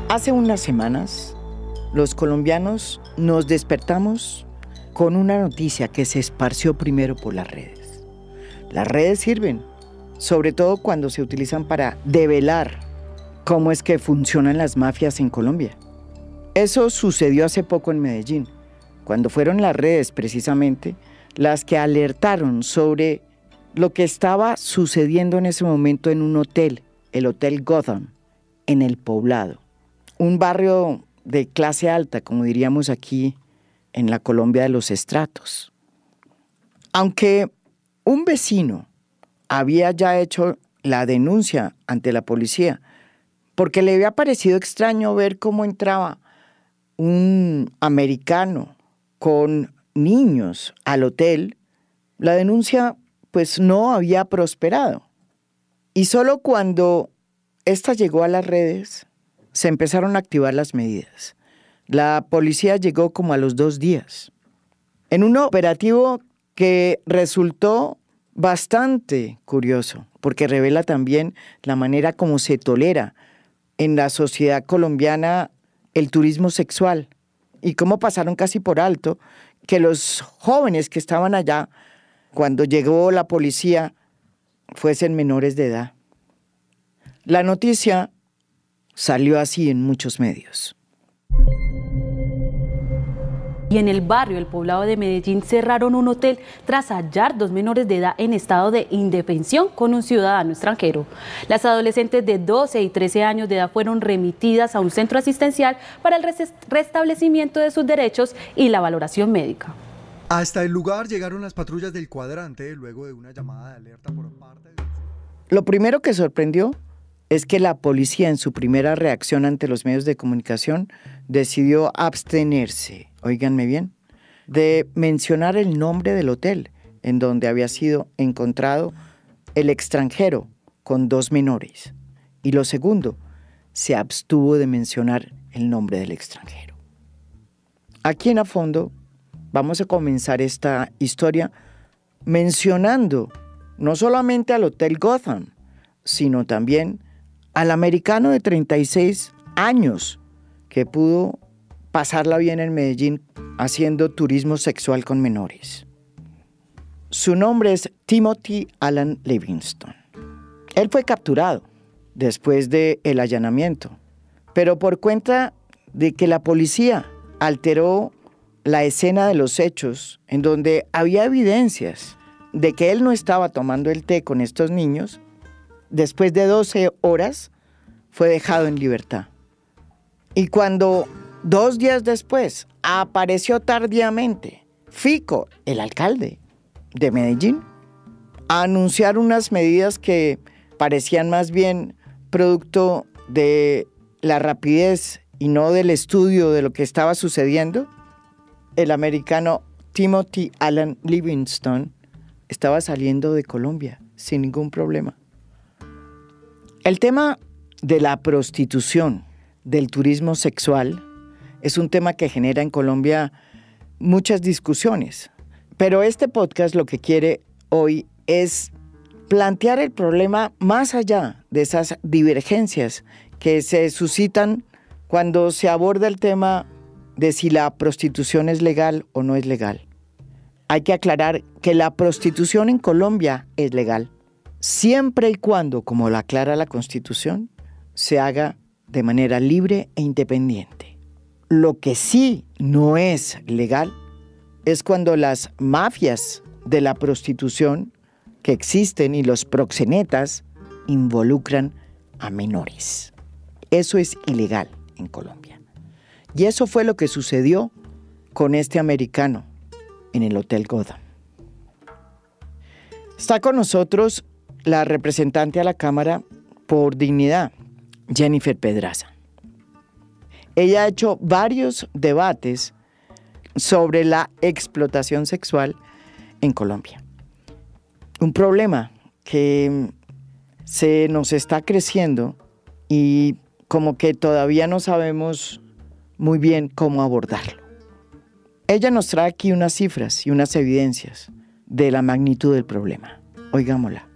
Hace unas semanas, los colombianos nos despertamos con una noticia que se esparció primero por las redes. Las redes sirven, sobre todo cuando se utilizan para develar cómo es que funcionan las mafias en Colombia. Eso sucedió hace poco en Medellín, cuando fueron las redes precisamente las que alertaron sobre lo que estaba sucediendo en ese momento en un hotel, el Hotel Gotham, en El Poblado. Un barrio de clase alta, como diríamos aquí en la Colombia de los estratos. Aunque un vecino había ya hecho la denuncia ante la policía, porque le había parecido extraño ver cómo entraba un americano con niños al hotel, la denuncia pues no había prosperado. Y solo cuando esta llegó a las redes, se empezaron a activar las medidas. La policía llegó como a los 2 días, en un operativo que resultó bastante curioso, porque revela también la manera como se tolera en la sociedad colombiana el turismo sexual y cómo pasaron casi por alto que los jóvenes que estaban allá, cuando llegó la policía, fuesen menores de edad. La noticia salió así en muchos medios. Y en el barrio El Poblado de Medellín cerraron un hotel tras hallar 2 menores de edad en estado de indefensión con un ciudadano extranjero. Las adolescentes de 12 y 13 años de edad fueron remitidas a un centro asistencial para el restablecimiento de sus derechos y la valoración médica. Hasta el lugar llegaron las patrullas del cuadrante luego de una llamada de alerta por parte de... Lo primero que sorprendió es que la policía, en su primera reacción ante los medios de comunicación, decidió abstenerse, óiganme bien, de mencionar el nombre del hotel en donde había sido encontrado el extranjero con 2 menores. Y lo segundo, se abstuvo de mencionar el nombre del extranjero. Aquí en A Fondo vamos a comenzar esta historia mencionando no solamente al Hotel Gotham, sino también al americano de 36 años que pudo pasarla bien en Medellín haciendo turismo sexual con menores. Su nombre es Timothy Alan Livingston. Él fue capturado después del allanamiento, pero por cuenta de que la policía alteró la escena de los hechos, en donde había evidencias de que él no estaba tomando el té con estos niños, después de 12 horas fue dejado en libertad. Y cuando 2 días después apareció tardíamente Fico, el alcalde de Medellín, a anunciar unas medidas que parecían más bien producto de la rapidez y no del estudio de lo que estaba sucediendo, el americano Timothy Alan Livingston estaba saliendo de Colombia sin ningún problema. El tema de la prostitución, del turismo sexual, es un tema que genera en Colombia muchas discusiones. Pero este podcast lo que quiere hoy es plantear el problema más allá de esas divergencias que se suscitan cuando se aborda el tema de si la prostitución es legal o no es legal. Hay que aclarar que la prostitución en Colombia es legal, siempre y cuando, como lo aclara la Constitución, se haga de manera libre e independiente. Lo que sí no es legal es cuando las mafias de la prostitución que existen y los proxenetas involucran a menores. Eso es ilegal en Colombia. Y eso fue lo que sucedió con este americano en el Hotel Gotham. Está con nosotros la representante a la Cámara por Dignidad, Jennifer Pedraza. Ella ha hecho varios debates sobre la explotación sexual en Colombia. Un problema que se nos está creciendo y como que todavía no sabemos muy bien cómo abordarlo. Ella nos trae aquí unas cifras y unas evidencias de la magnitud del problema. Oigámosla.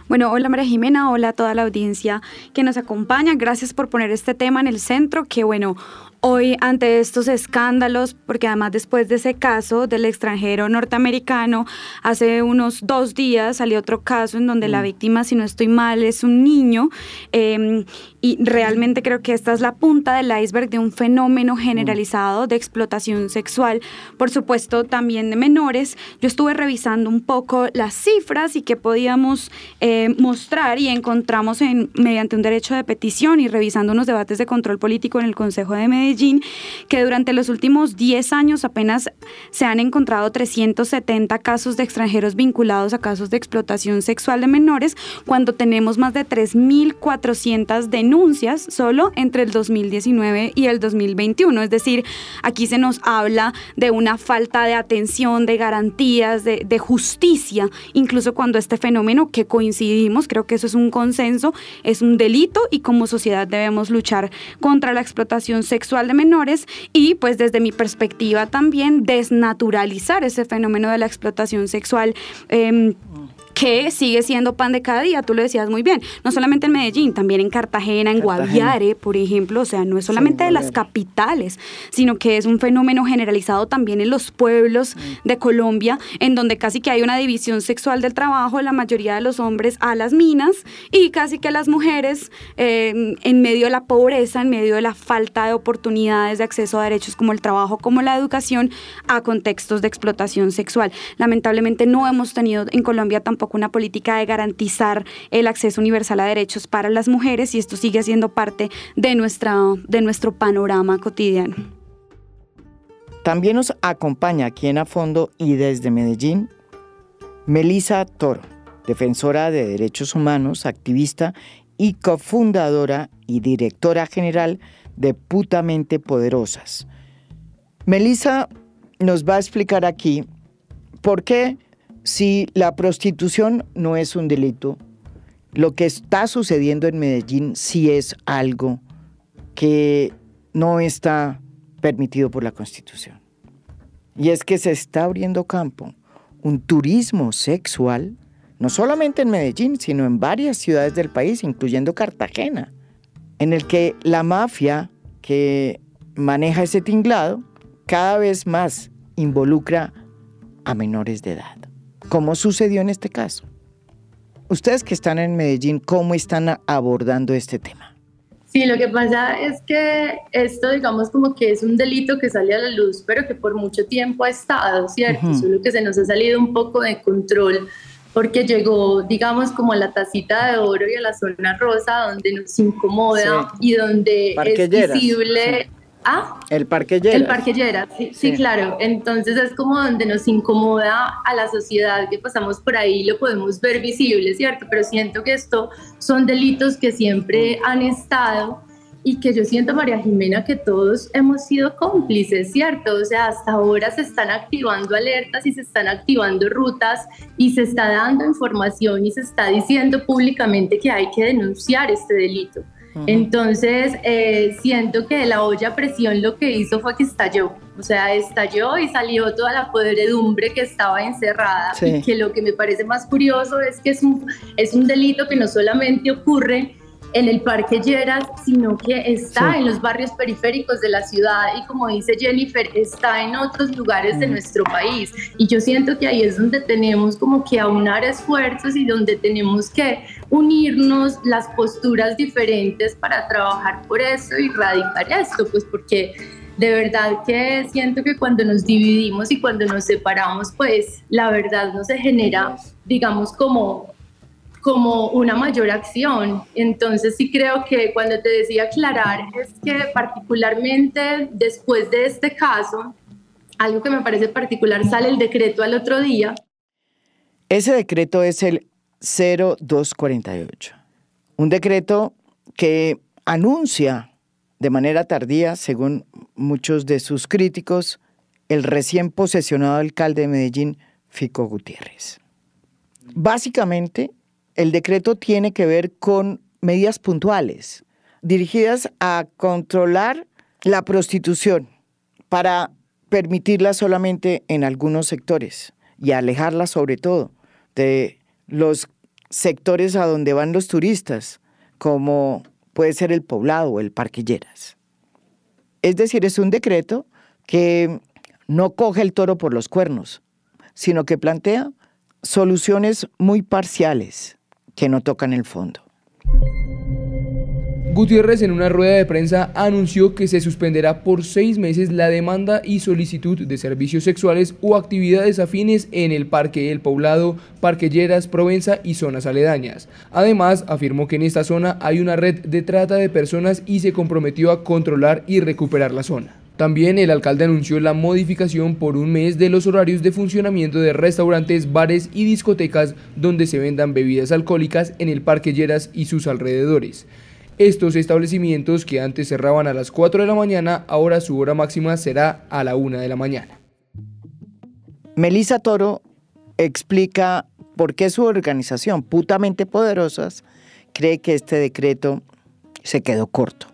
Bueno, hola María Jimena, hola a toda la audiencia que nos acompaña. Gracias por poner este tema en el centro, que bueno, hoy ante estos escándalos, porque además después de ese caso del extranjero norteamericano, hace unos 2 días salió otro caso en donde la víctima, si no estoy mal, es un niño, y realmente creo que esta es la punta del iceberg de un fenómeno generalizado de explotación sexual, por supuesto también de menores. Yo estuve revisando un poco las cifras y qué podíamos mostrar, y encontramos mediante un derecho de petición y revisando unos debates de control político en el Consejo de Medellín, que durante los últimos 10 años apenas se han encontrado 370 casos de extranjeros vinculados a casos de explotación sexual de menores, cuando tenemos más de 3.400 denuncias solo entre el 2019 y el 2021. Es decir, aquí se nos habla de una falta de atención, de garantías, de justicia, incluso cuando este fenómeno, que coincidimos, creo que eso es un consenso, es un delito, y como sociedad debemos luchar contra la explotación sexual de menores y, pues desde mi perspectiva, también desnaturalizar ese fenómeno de la explotación sexual, que sigue siendo pan de cada día. Tú lo decías muy bien, no solamente en Medellín, también en Cartagena, en Guaviare, por ejemplo. O sea, no es solamente de las capitales, sino que es un fenómeno generalizado también en los pueblos de Colombia, en donde casi que hay una división sexual del trabajo, la mayoría de los hombres a las minas, y casi que las mujeres, en medio de la pobreza, en medio de la falta de oportunidades de acceso a derechos como el trabajo, como la educación, a contextos de explotación sexual. Lamentablemente no hemos tenido en Colombia tampoco una política de garantizar el acceso universal a derechos para las mujeres, y esto sigue siendo parte de nuestro panorama cotidiano. También nos acompaña aquí en A Fondo y desde Medellín, Melissa Toro, defensora de derechos humanos, activista y cofundadora y directora general de Putamente Poderosas. Melissa nos va a explicar aquí por qué, si la prostitución no es un delito, lo que está sucediendo en Medellín sí es algo que no está permitido por la Constitución. Y es que se está abriendo campo, un turismo sexual, no solamente en Medellín, sino en varias ciudades del país, incluyendo Cartagena, en el que la mafia que maneja ese tinglado cada vez más involucra a menores de edad. ¿Cómo sucedió en este caso? Ustedes que están en Medellín, ¿cómo están abordando este tema? Sí, lo que pasa es que esto, digamos, como que es un delito que sale a la luz, pero que por mucho tiempo ha estado, ¿cierto? Solo que se nos ha salido un poco de control, porque llegó, digamos, como a la tacita de oro y a la zona rosa, donde nos incomoda, y donde es visible... Sí. El Parque Lleras. El Parque Lleras, sí, claro. Entonces es como donde nos incomoda a la sociedad, que pasamos por ahí, lo podemos ver visible, ¿cierto? Pero siento que esto son delitos que siempre han estado, y que yo siento, María Jimena, que todos hemos sido cómplices, ¿cierto? O sea, hasta ahora se están activando alertas y se están activando rutas y se está dando información y se está diciendo públicamente que hay que denunciar este delito. Entonces, siento que la olla a presión lo que hizo fue que estalló. O sea, estalló y salió toda la podredumbre que estaba encerrada. Sí. Y que lo que me parece más curioso es que es un delito que no solamente ocurre en el Parque Lleras, sino que está en los barrios periféricos de la ciudad, y como dice Jennifer, está en otros lugares de nuestro país. Y yo siento que ahí es donde tenemos como que aunar esfuerzos y donde tenemos que unirnos las posturas diferentes para trabajar por eso y erradicar esto, pues porque de verdad que siento que cuando nos dividimos y cuando nos separamos, pues la verdad no se genera, digamos, como una mayor acción. Entonces sí creo que cuando te decía aclarar, es que particularmente después de este caso, algo que me parece particular, sale el decreto al otro día. Ese decreto es el 0248, un decreto que anuncia de manera tardía, según muchos de sus críticos, el recién posesionado alcalde de Medellín, Fico Gutiérrez. Básicamente, el decreto tiene que ver con medidas puntuales dirigidas a controlar la prostitución para permitirla solamente en algunos sectores y alejarla sobre todo de los sectores a donde van los turistas, como puede ser el Poblado o el Parque Lleras. Es decir, es un decreto que no coge el toro por los cuernos, sino que plantea soluciones muy parciales que no tocan el fondo. Gutiérrez en una rueda de prensa anunció que se suspenderá por 6 meses la demanda y solicitud de servicios sexuales o actividades afines en el Parque El Poblado, Parque Lleras, Provenza y zonas aledañas. Además, afirmó que en esta zona hay una red de trata de personas y se comprometió a controlar y recuperar la zona. También el alcalde anunció la modificación por 1 mes de los horarios de funcionamiento de restaurantes, bares y discotecas donde se vendan bebidas alcohólicas en el Parque Lleras y sus alrededores. Estos establecimientos, que antes cerraban a las 4 de la mañana, ahora su hora máxima será a la 1 de la mañana. Melissa Toro explica por qué su organización, Putamente Poderosas, cree que este decreto se quedó corto.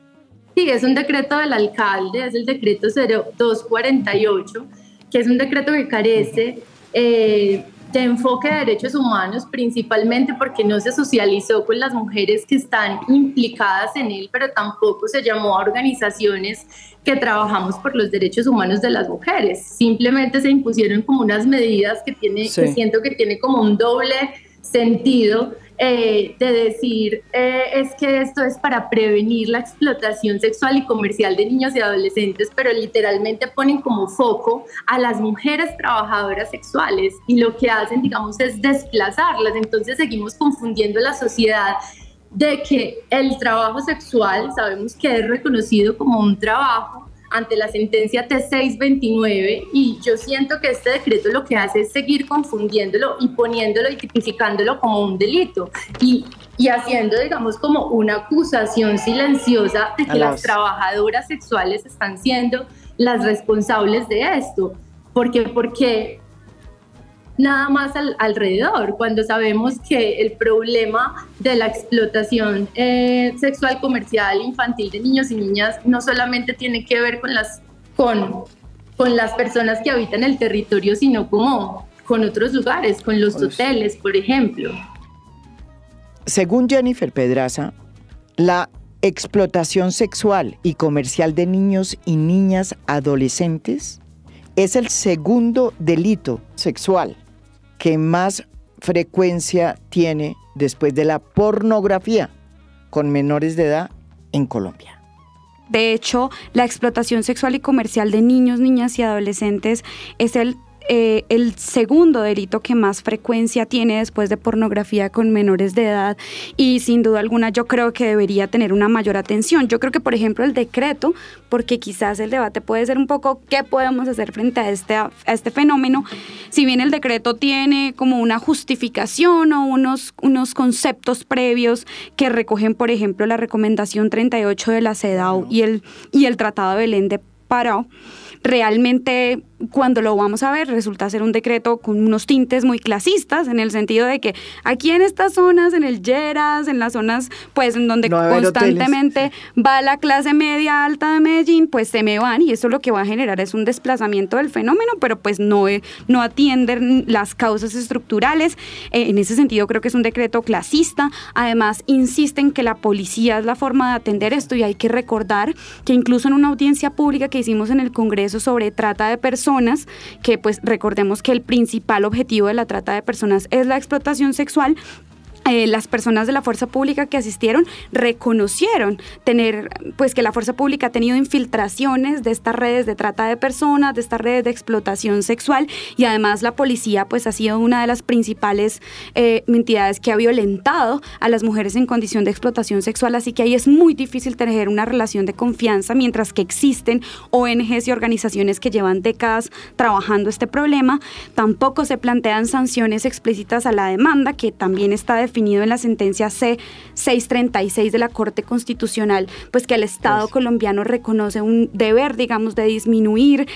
Sí, es un decreto del alcalde, es el decreto 0248, que es un decreto que carece de enfoque de derechos humanos, principalmente porque no se socializó con las mujeres que están implicadas en él, pero tampoco se llamó a organizaciones que trabajamos por los derechos humanos de las mujeres. Simplemente se impusieron como unas medidas que siento que tiene como un doble sentido, de decir es que esto es para prevenir la explotación sexual y comercial de niños y adolescentes, pero literalmente ponen como foco a las mujeres trabajadoras sexuales y lo que hacen, digamos, es desplazarlas. Entonces seguimos confundiendo la sociedad de que el trabajo sexual sabemos que es reconocido como un trabajo ante la sentencia T629, y yo siento que este decreto lo que hace es seguir confundiéndolo y poniéndolo y tipificándolo como un delito y haciendo, digamos, como una acusación silenciosa de que las trabajadoras sexuales están siendo las responsables de esto. Porque nada más alrededor, cuando sabemos que el problema de la explotación sexual, comercial, infantil de niños y niñas no solamente tiene que ver con las personas que habitan el territorio, sino como con otros lugares, con los hoteles, por ejemplo. Según Jennifer Pedraza, la explotación sexual y comercial de niños y niñas adolescentes es el segundo delito sexual que más frecuencia tiene después de la pornografía con menores de edad en Colombia. De hecho, la explotación sexual y comercial de niños, niñas y adolescentes es el segundo delito que más frecuencia tiene después de pornografía con menores de edad, y sin duda alguna yo creo que debería tener una mayor atención. Yo creo que, por ejemplo, el decreto, porque quizás el debate puede ser un poco qué podemos hacer frente a este fenómeno, si bien el decreto tiene como una justificación o unos conceptos previos que recogen, por ejemplo, la recomendación 38 de la CEDAW y el Tratado de Belén de Pará, realmente cuando lo vamos a ver resulta ser un decreto con unos tintes muy clasistas, en el sentido de que aquí en estas zonas, en el Lleras, en las zonas pues en donde constantemente va la clase media alta de Medellín, pues se me van, y eso lo que va a generar es un desplazamiento del fenómeno, pero pues no atienden las causas estructurales. En ese sentido creo que es un decreto clasista. Además insisten que la policía es la forma de atender esto, y hay que recordar que incluso en una audiencia pública que hicimos en el Congreso sobre trata de personas, que pues recordemos que el principal objetivo de la trata de personas es la explotación sexual, las personas de la fuerza pública que asistieron reconocieron que la fuerza pública ha tenido infiltraciones de estas redes de trata de personas, de estas redes de explotación sexual, y además la policía pues ha sido una de las principales entidades que ha violentado a las mujeres en condición de explotación sexual. Así que ahí es muy difícil tener una relación de confianza, mientras que existen ONGs y organizaciones que llevan décadas trabajando este problema. Tampoco se plantean sanciones explícitas a la demanda, que también está definido en la sentencia C636 de la Corte Constitucional, pues que el Estado colombiano reconoce un deber, digamos, de disminuir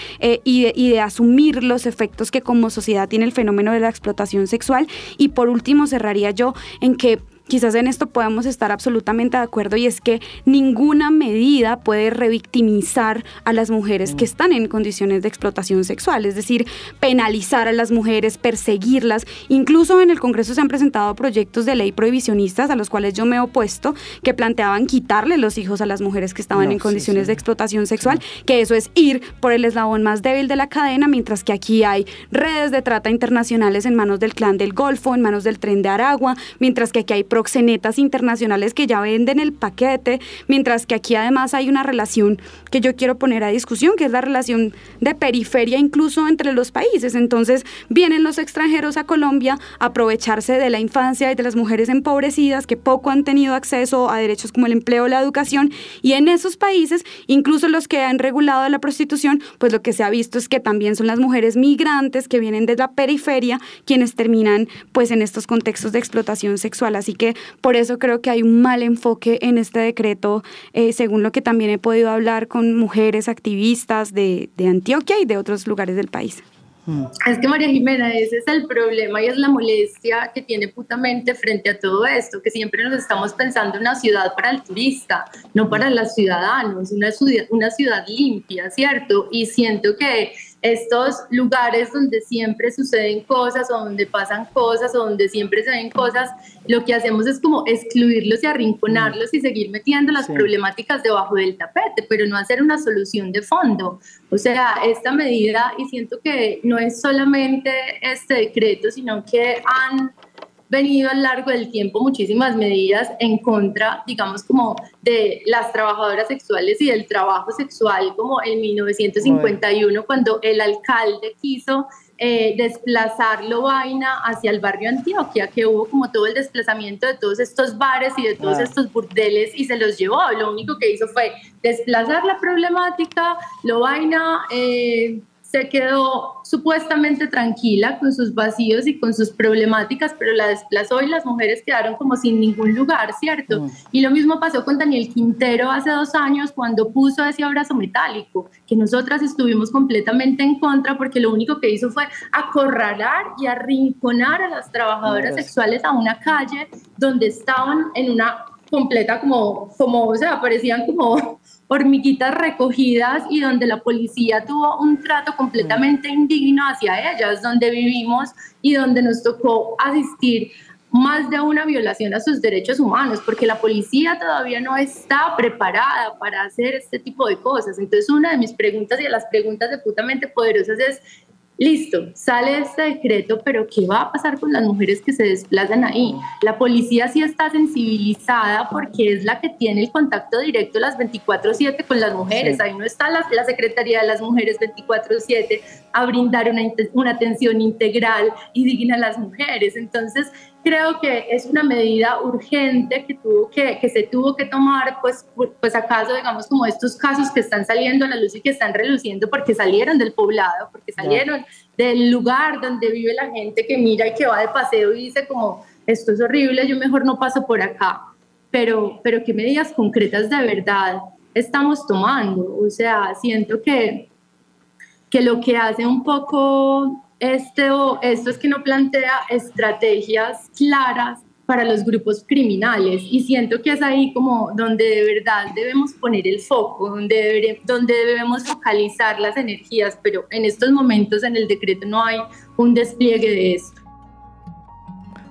y de asumir los efectos que como sociedad tiene el fenómeno de la explotación sexual. Y por último cerraría yo en que quizás en esto podemos estar absolutamente de acuerdo, y es que ninguna medida puede revictimizar a las mujeres que están en condiciones de explotación sexual, es decir, penalizar a las mujeres, perseguirlas. Incluso en el Congreso se han presentado proyectos de ley prohibicionistas a los cuales yo me he opuesto, que planteaban quitarle los hijos a las mujeres que estaban en condiciones de explotación sexual, que eso es ir por el eslabón más débil de la cadena, mientras que aquí hay redes de trata internacionales en manos del Clan del Golfo, en manos del Tren de Aragua, mientras que aquí hay proxenetas internacionales que ya venden el paquete, mientras que aquí además hay una relación que yo quiero poner a discusión, que es la relación de periferia incluso entre los países. Entonces vienen los extranjeros a Colombia a aprovecharse de la infancia y de las mujeres empobrecidas que poco han tenido acceso a derechos como el empleo o la educación, y en esos países, incluso los que han regulado la prostitución, pues lo que se ha visto es que también son las mujeres migrantes que vienen de la periferia quienes terminan pues en estos contextos de explotación sexual. Así que por eso creo que hay un mal enfoque en este decreto, según lo que también he podido hablar con mujeres activistas de Antioquia y de otros lugares del país. Es que María Jimena, ese es el problema y es la molestia que tiene Putamente frente a todo esto, que siempre nos estamos pensando en una ciudad para el turista, no para los ciudadanos, una ciudad limpia, ¿cierto? Y siento que estos lugares donde siempre suceden cosas o donde pasan cosas o donde siempre se ven cosas, lo que hacemos es como excluirlos y arrinconarlos y seguir metiendo las problemáticas debajo del tapete, pero no hacer una solución de fondo. O sea, esta medida, y siento que no es solamente este decreto, sino que han venido a lo largo del tiempo muchísimas medidas en contra, digamos, como de las trabajadoras sexuales y del trabajo sexual, como en 1951, cuando el alcalde quiso desplazar Lovaina hacia el barrio Antioquia, que hubo como todo el desplazamiento de todos estos bares y de todos estos burdeles y se los llevó. Lo único que hizo fue desplazar la problemática. Lovaina se quedó supuestamente tranquila con sus vacíos y con sus problemáticas, pero la desplazó y las mujeres quedaron como sin ningún lugar, ¿cierto? Y lo mismo pasó con Daniel Quintero hace 2 años cuando puso ese abrazo metálico, que nosotras estuvimos completamente en contra porque lo único que hizo fue acorralar y arrinconar a las trabajadoras sexuales a una calle donde estaban en una completa como o sea, parecían como hormiguitas recogidas y donde la policía tuvo un trato completamente indigno hacia ellas, donde vivimos y donde nos tocó asistir más de una violación a sus derechos humanos, porque la policía todavía no está preparada para hacer este tipo de cosas. Entonces, una de mis preguntas y de las preguntas de Putamente Poderosas es: listo, sale este decreto, pero ¿qué va a pasar con las mujeres que se desplazan ahí? La policía sí está sensibilizada porque es la que tiene el contacto directo las 24/7 con las mujeres. Ahí no está la Secretaría de las Mujeres 24/7 a brindar una atención integral y digna a las mujeres. Entonces, creo que es una medida urgente que se tuvo que tomar, pues acaso, digamos, como estos casos que están saliendo a la luz y que están reluciendo porque salieron del poblado, porque salieron del lugar donde vive la gente que mira y que va de paseo y dice como, esto es horrible, yo mejor no paso por acá. Pero ¿qué medidas concretas de verdad estamos tomando? O sea, siento que lo que hace un poco esto es que no plantea estrategias claras para los grupos criminales, y siento que es ahí como donde de verdad debemos poner el foco, donde debemos focalizar las energías, pero en estos momentos en el decreto no hay un despliegue de esto.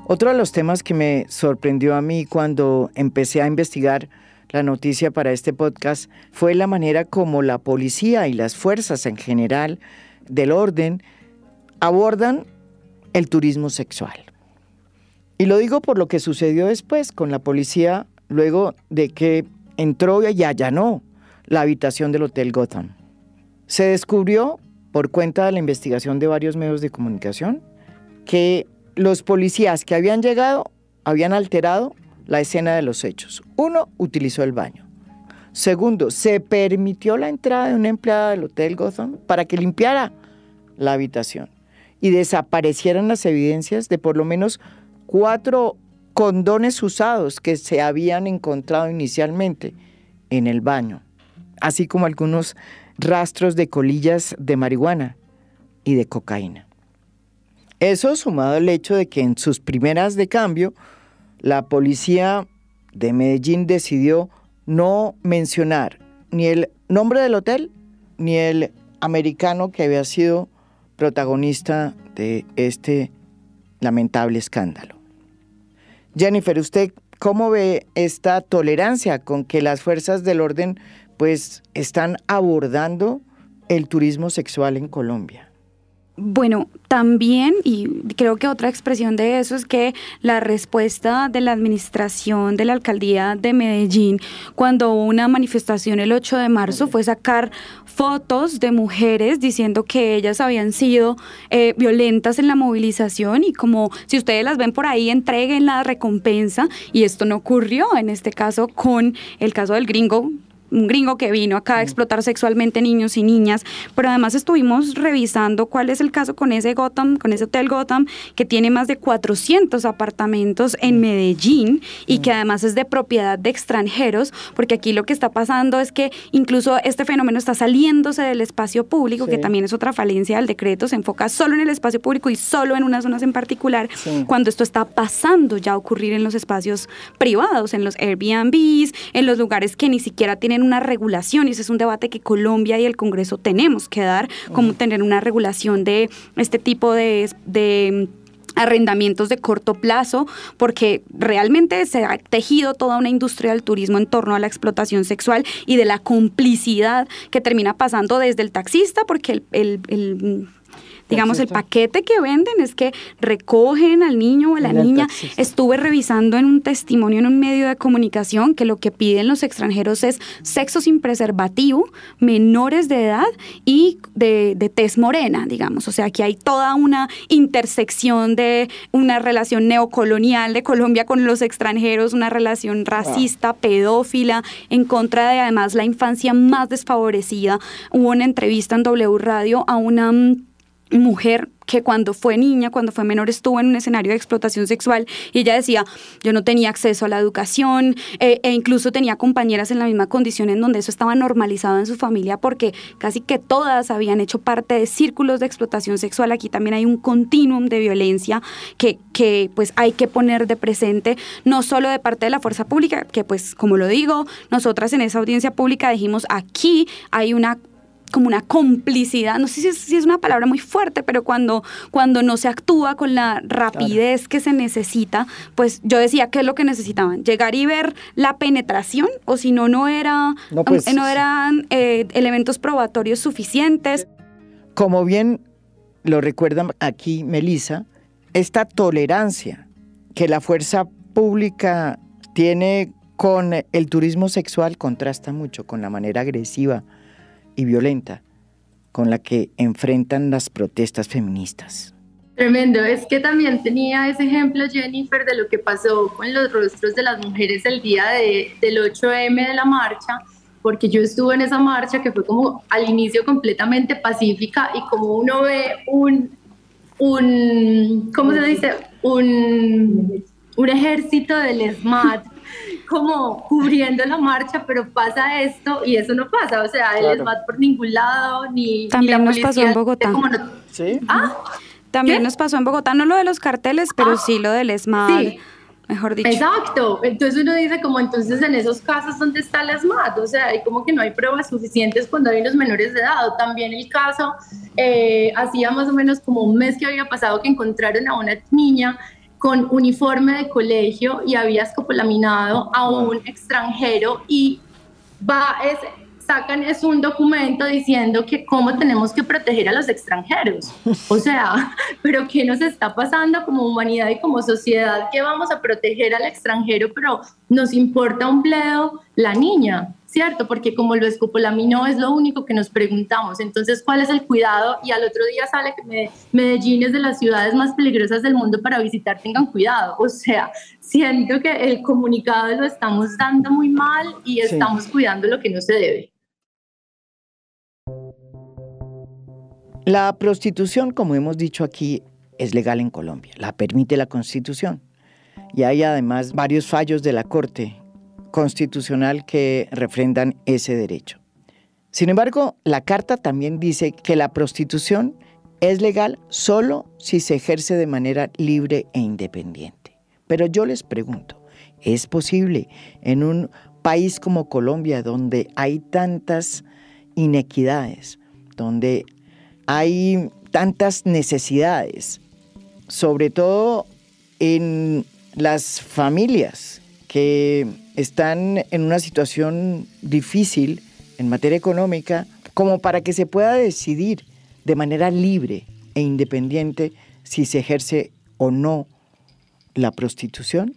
Otro de los temas que me sorprendió a mí cuando empecé a investigar la noticia para este podcast fue la manera como la policía y las fuerzas en general del orden abordan el turismo sexual. Y lo digo por lo que sucedió después con la policía luego de que entró y allanó la habitación del Hotel Gotham. Se descubrió, por cuenta de la investigación de varios medios de comunicación, que los policías que habían llegado habían alterado la escena de los hechos. 1, utilizó el baño. 2, se permitió la entrada de una empleada del Hotel Gotham para que limpiara la habitación y desaparecieran las evidencias de por lo menos 4 condones usados que se habían encontrado inicialmente en el baño, así como algunos rastros de colillas de marihuana y de cocaína. Eso sumado al hecho de que en sus primeras de cambio, la policía de Medellín decidió no mencionar ni el nombre del hotel ni el americano que había sido protagonista de este lamentable escándalo. Jennifer, ¿usted cómo ve esta tolerancia con que las fuerzas del orden pues están abordando el turismo sexual en Colombia? Bueno, también, y creo que otra expresión de eso es que la respuesta de la administración de la alcaldía de Medellín cuando hubo una manifestación el 8 de marzo fue sacar fotos de mujeres diciendo que ellas habían sido violentas en la movilización y como si ustedes las ven por ahí, entreguen la recompensa, y esto no ocurrió en este caso con el caso del gringo, un gringo que vino acá a explotar sexualmente niños y niñas, pero además estuvimos revisando cuál es el caso con ese Hotel Gotham, que tiene más de 400 apartamentos en Medellín y que además es de propiedad de extranjeros, porque aquí lo que está pasando es que incluso este fenómeno está saliéndose del espacio público, que también es otra falencia del decreto, se enfoca solo en el espacio público y solo en unas zonas en particular, cuando esto está pasando ya a ocurrir en los espacios privados, en los Airbnbs, en los lugares que ni siquiera tienen una regulación, y ese es un debate que Colombia y el Congreso tenemos que dar, como tener una regulación de este tipo de arrendamientos de corto plazo, porque realmente se ha tejido toda una industria del turismo en torno a la explotación sexual y de la complicidad que termina pasando desde el taxista, porque digamos, el paquete que venden es que recogen al niño o a la niña. Estuve revisando en un testimonio en un medio de comunicación que lo que piden los extranjeros es sexo sin preservativo, menores de edad y de tez morena, digamos. O sea, aquí hay toda una intersección de una relación neocolonial de Colombia con los extranjeros, una relación racista, pedófila, en contra de además la infancia más desfavorecida. Hubo una entrevista en W Radio a una mujer que cuando fue niña, cuando fue menor, estuvo en un escenario de explotación sexual, y ella decía, yo no tenía acceso a la educación, e incluso tenía compañeras en la misma condición en donde eso estaba normalizado en su familia, porque casi que todas habían hecho parte de círculos de explotación sexual. Aquí también hay un continuum de violencia que pues hay que poner de presente, no solo de parte de la fuerza pública, que pues como lo digo, nosotras en esa audiencia pública dijimos, aquí hay como una complicidad, no sé si es una palabra muy fuerte, pero cuando no se actúa con la rapidez que se necesita, pues yo decía, ¿qué es lo que necesitaban? ¿Llegar y ver la penetración? O si no eran elementos probatorios suficientes. Como bien lo recuerda aquí Melissa, esta tolerancia que la fuerza pública tiene con el turismo sexual contrasta mucho con la manera agresiva y violenta con la que enfrentan las protestas feministas. Tremendo, es que también tenía ese ejemplo, Jennifer, de lo que pasó con los rostros de las mujeres el día del 8M de la marcha, porque yo estuve en esa marcha que fue como al inicio completamente pacífica, y como uno ve ¿cómo se dice? Un ejército del SMAT como cubriendo la marcha, pero pasa esto y eso no pasa, o sea, el SMAT por ningún lado, ni también ni la nos pasó en Bogotá. ¿Sí? También nos pasó en Bogotá, no lo de los carteles, pero sí lo del SMAT. Sí. Mejor dicho. Exacto, entonces uno dice como entonces en esos casos ¿dónde está el SMAT? O sea, hay como que no hay pruebas suficientes cuando hay unos menores de edad. O también el caso, hacía más o menos como un mes que había pasado que encontraron a una niña con uniforme de colegio y había escopolaminado a un extranjero, y sacan un documento diciendo que cómo tenemos que proteger a los extranjeros. O sea, pero ¿qué nos está pasando como humanidad y como sociedad que vamos a proteger al extranjero, pero nos importa un bledo la niña? ¿Cierto? Porque como lo escopolaminó es lo único que nos preguntamos. Entonces, ¿cuál es el cuidado? Y al otro día sale que Medellín es de las ciudades más peligrosas del mundo para visitar, tengan cuidado. O sea, siento que el comunicado lo estamos dando muy mal y estamos cuidando lo que no se debe. La prostitución, como hemos dicho aquí, es legal en Colombia, la permite la Constitución. Y hay además varios fallos de la Corte Constitucional que refrendan ese derecho. Sin embargo, la Carta también dice que la prostitución es legal solo si se ejerce de manera libre e independiente. Pero yo les pregunto, ¿es posible en un país como Colombia, donde hay tantas inequidades, donde hay tantas necesidades, sobre todo en las familias que están en una situación difícil en materia económica, como para que se pueda decidir de manera libre e independiente si se ejerce o no la prostitución?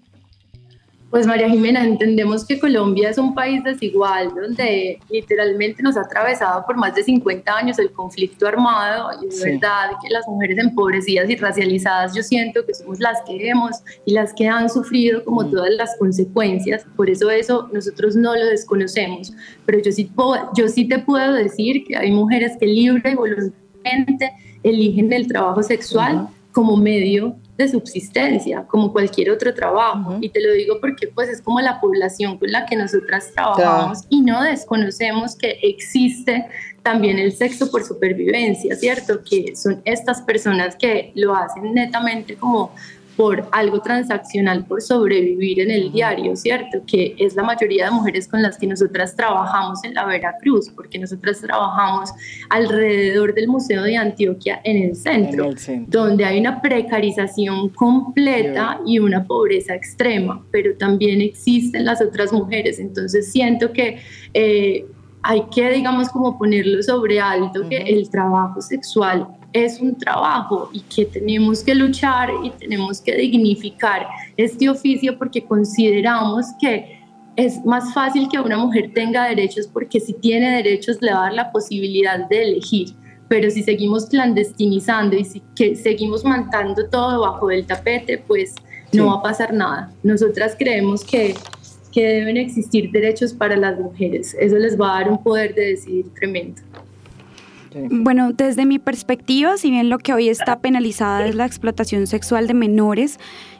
Pues María Jimena, entendemos que Colombia es un país desigual, donde literalmente nos ha atravesado por más de 50 años el conflicto armado, y es verdad que las mujeres empobrecidas y racializadas, yo siento que somos las que hemos y las que han sufrido como todas las consecuencias. Por eso nosotros no lo desconocemos, pero yo sí te puedo decir que hay mujeres que libre y voluntariamente eligen el trabajo sexual como medio de subsistencia, como cualquier otro trabajo. Y te lo digo porque pues es como la población con la que nosotras trabajamos, y no desconocemos que existe también el sexo por supervivencia, ¿cierto? Que son estas personas que lo hacen netamente como por algo transaccional, por sobrevivir en el diario, ¿cierto? Que es la mayoría de mujeres con las que nosotras trabajamos en la Veracruz, porque nosotras trabajamos alrededor del Museo de Antioquia en el centro, donde hay una precarización completa y una pobreza extrema, pero también existen las otras mujeres. Entonces siento que hay que, digamos, como ponerlo sobre alto, que el trabajo sexual es un trabajo y que tenemos que luchar y tenemos que dignificar este oficio, porque consideramos que es más fácil que una mujer tenga derechos, porque si tiene derechos le va a dar la posibilidad de elegir. Pero si seguimos clandestinizando y que seguimos mandando todo bajo el tapete, pues no va a pasar nada. Nosotras creemos que deben existir derechos para las mujeres. Eso les va a dar un poder de decidir tremendo. Bueno, desde mi perspectiva, si bien lo que hoy está penalizada es la explotación sexual de menores,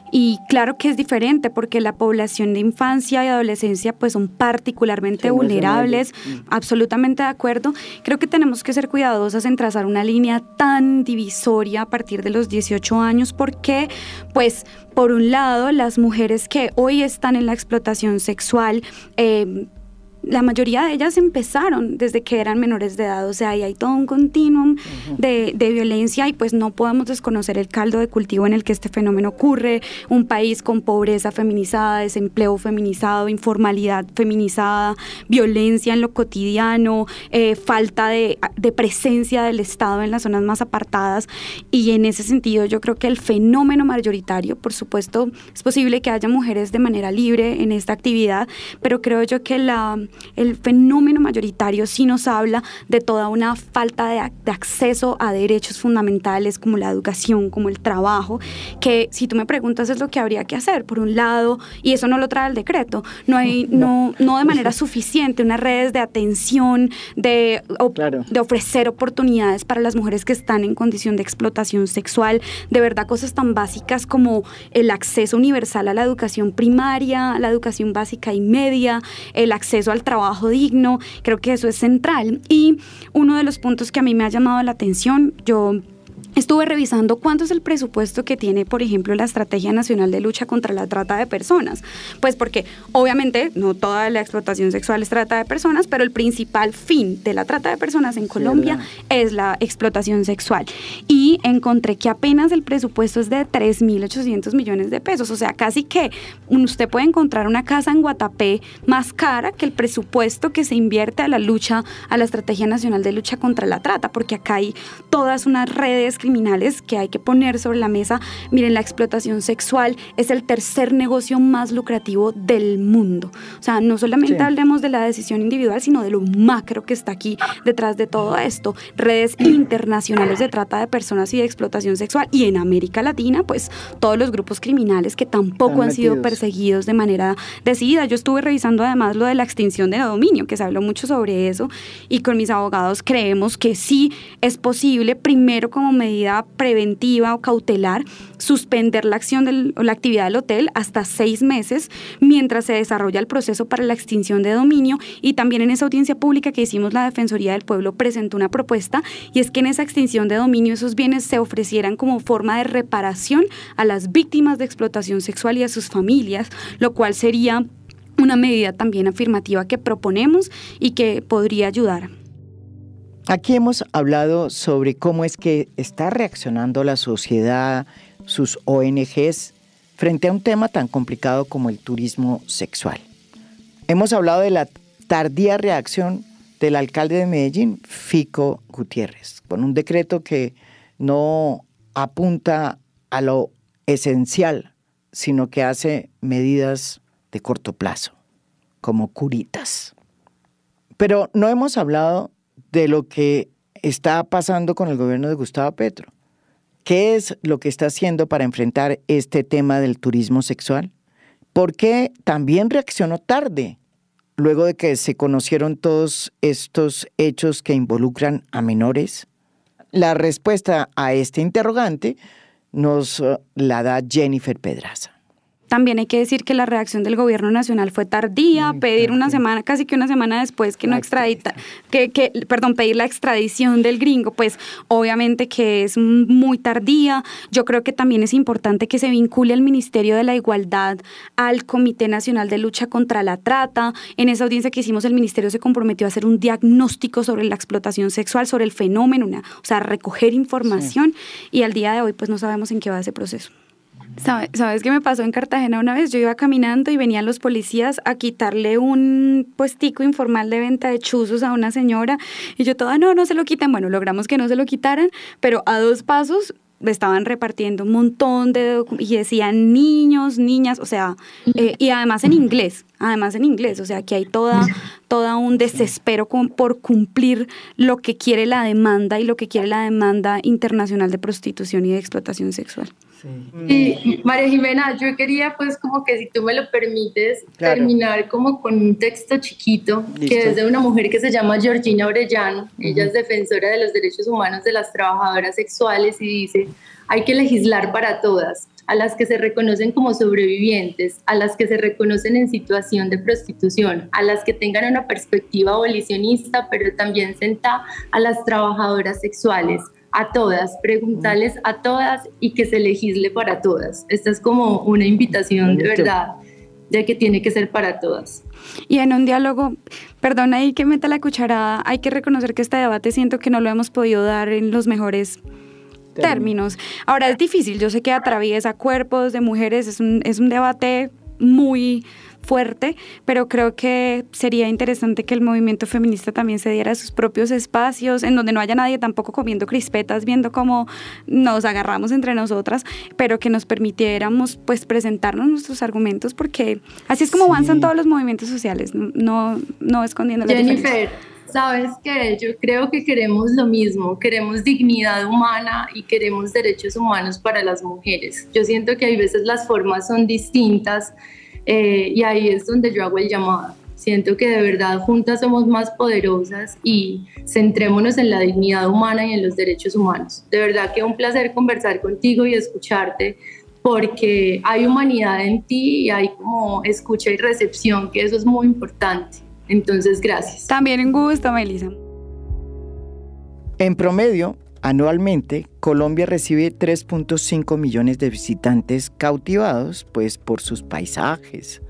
y claro que es diferente porque la población de infancia y adolescencia pues son particularmente vulnerables, absolutamente de acuerdo. Creo que tenemos que ser cuidadosas en trazar una línea tan divisoria a partir de los 18 años, porque pues por un lado las mujeres que hoy están en la explotación sexual, la mayoría de ellas empezaron desde que eran menores de edad, o sea, y hay todo un continuum de violencia, y pues no podemos desconocer el caldo de cultivo en el que este fenómeno ocurre. Un país con pobreza feminizada, desempleo feminizado, informalidad feminizada, violencia en lo cotidiano, falta de presencia del Estado en las zonas más apartadas, y en ese sentido yo creo que el fenómeno mayoritario, por supuesto, es posible que haya mujeres de manera libre en esta actividad, pero creo yo que el fenómeno mayoritario sí nos habla de toda una falta de acceso a derechos fundamentales como la educación, como el trabajo, que si tú me preguntas es lo que habría que hacer, por un lado, y eso no lo trae el decreto, no de manera suficiente unas redes de atención, de ofrecer oportunidades para las mujeres que están en condición de explotación sexual, de verdad cosas tan básicas como el acceso universal a la educación primaria, a la educación básica y media, el acceso al trabajo digno. Creo que eso es central. Y uno de los puntos que a mí me ha llamado la atención, yo estuve revisando cuánto es el presupuesto que tiene, por ejemplo, la Estrategia Nacional de Lucha contra la Trata de Personas. Pues porque obviamente no toda la explotación sexual es trata de personas, pero el principal fin de la trata de personas en Colombia es la explotación sexual. Y encontré que apenas el presupuesto es de 3.800 millones de pesos. O sea, casi que usted puede encontrar una casa en Guatapé más cara que el presupuesto que se invierte a la lucha, a la Estrategia Nacional de Lucha contra la Trata, porque acá hay todas unas redes criminales que hay que poner sobre la mesa. Miren, la explotación sexual es el tercer negocio más lucrativo del mundo. O sea, no solamente hablemos de la decisión individual, sino de lo macro que está aquí detrás de todo esto. Redes internacionales de trata de personas y de explotación sexual. Y en América Latina, pues todos los grupos criminales que tampoco han sido perseguidos de manera decidida. Yo estuve revisando además lo de la extinción de dominio, que se habló mucho sobre eso, y con mis abogados creemos que sí es posible, primero como medida medida preventiva o cautelar, suspender la acción o la actividad del hotel hasta 6 meses mientras se desarrolla el proceso para la extinción de dominio. Y también en esa audiencia pública que hicimos, la Defensoría del Pueblo presentó una propuesta, y es que en esa extinción de dominio esos bienes se ofrecieran como forma de reparación a las víctimas de explotación sexual y a sus familias, lo cual sería una medida también afirmativa que proponemos y que podría ayudar. Aquí hemos hablado sobre cómo es que está reaccionando la sociedad, sus ONGs, frente a un tema tan complicado como el turismo sexual. Hemos hablado de la tardía reacción del alcalde de Medellín, Fico Gutiérrez, con un decreto que no apunta a lo esencial, sino que hace medidas de corto plazo, como curitas. Pero no hemos hablado de lo que está pasando con el gobierno de Gustavo Petro. ¿Qué es lo que está haciendo para enfrentar este tema del turismo sexual? ¿Por qué también reaccionó tarde, luego de que se conocieron todos estos hechos que involucran a menores? La respuesta a este interrogante nos la da Jennifer Pedraza. También hay que decir que la reacción del gobierno nacional fue tardía, pedir una semana, casi que una semana después que no extradita, pedir la extradición del gringo, pues obviamente que es muy tardía. Yo creo que también es importante que se vincule al Ministerio de la Igualdad al Comité Nacional de Lucha contra la Trata. En esa audiencia que hicimos, el ministerio se comprometió a hacer un diagnóstico sobre la explotación sexual, sobre el fenómeno, o sea, recoger información, y al día de hoy pues no sabemos en qué va ese proceso. ¿Sabes qué me pasó en Cartagena una vez? Yo iba caminando y venían los policías a quitarle un puestico informal de venta de chuzos a una señora, y yo toda, no se lo quiten. Bueno, logramos que no se lo quitaran, pero a 2 pasos estaban repartiendo un montón y decían niños, niñas, o sea, y además en inglés, o sea, que hay toda un desespero por cumplir lo que quiere la demanda y lo que quiere la demanda internacional de prostitución y de explotación sexual. Sí, María Jimena, yo quería pues como que, si tú me lo permites, terminar como con un texto chiquito. Listo. Que es de una mujer que se llama Georgina Orellano. Ella es defensora de los derechos humanos de las trabajadoras sexuales y dice: hay que legislar para todas, a las que se reconocen como sobrevivientes, a las que se reconocen en situación de prostitución, a las que tengan una perspectiva abolicionista, pero también senta a las trabajadoras sexuales, a todas, preguntarles a todas y que se legisle para todas. Esta es como una invitación de verdad, de que tiene que ser para todas. Y en un diálogo, perdona ahí que meta la cucharada, hay que reconocer que este debate siento que no lo hemos podido dar en los mejores términos. Ahora es difícil, yo sé que atraviesa cuerpos de mujeres, es un debate muy fuerte, pero creo que sería interesante que el movimiento feminista también se diera sus propios espacios, en donde no haya nadie tampoco comiendo crispetas, viendo cómo nos agarramos entre nosotras, pero que nos permitiéramos pues presentarnos nuestros argumentos, porque así es como avanzan todos los movimientos sociales, no escondiendo las diferencias. Jennifer, ¿sabes qué? Yo creo que queremos lo mismo, queremos dignidad humana y queremos derechos humanos para las mujeres. Yo siento que hay veces las formas son distintas, y ahí es donde yo hago el llamado. Siento que de verdad juntas somos más poderosas y centrémonos en la dignidad humana y en los derechos humanos. De verdad que un placer conversar contigo y escucharte, porque hay humanidad en ti y hay como escucha y recepción, que eso es muy importante. Entonces, gracias. También un gusto, Melissa. En promedio, anualmente, Colombia recibe 3.5 millones de visitantes cautivados pues, por sus paisajes,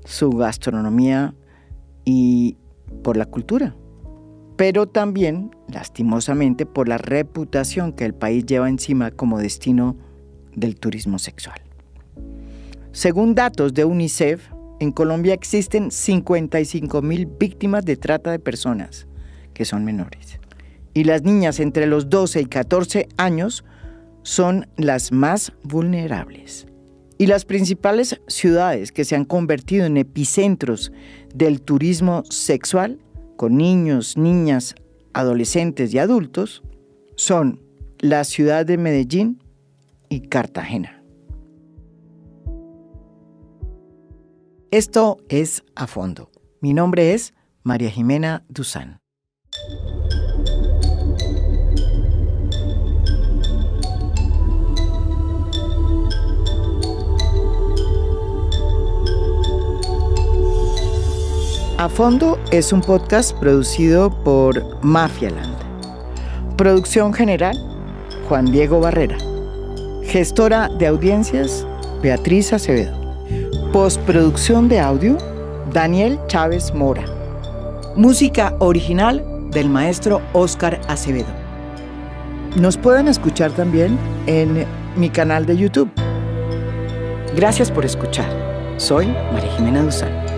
su gastronomía y por la cultura. Pero también, lastimosamente, por la reputación que el país lleva encima como destino del turismo sexual. Según datos de UNICEF, en Colombia existen 55.000 víctimas de trata de personas, que son menores. Y las niñas entre los 12 y 14 años son las más vulnerables. Y las principales ciudades que se han convertido en epicentros del turismo sexual, con niños, niñas, adolescentes y adultos, son la ciudad de Medellín y Cartagena. Esto es A Fondo. Mi nombre es María Jimena Duzán. A Fondo es un podcast producido por Mafialand. Producción general, Juan Diego Barrera. Gestora de audiencias, Beatriz Acevedo. Postproducción de audio, Daniel Chávez Mora. Música original del maestro Óscar Acevedo. Nos pueden escuchar también en mi canal de YouTube. Gracias por escuchar. Soy María Jimena Duzán.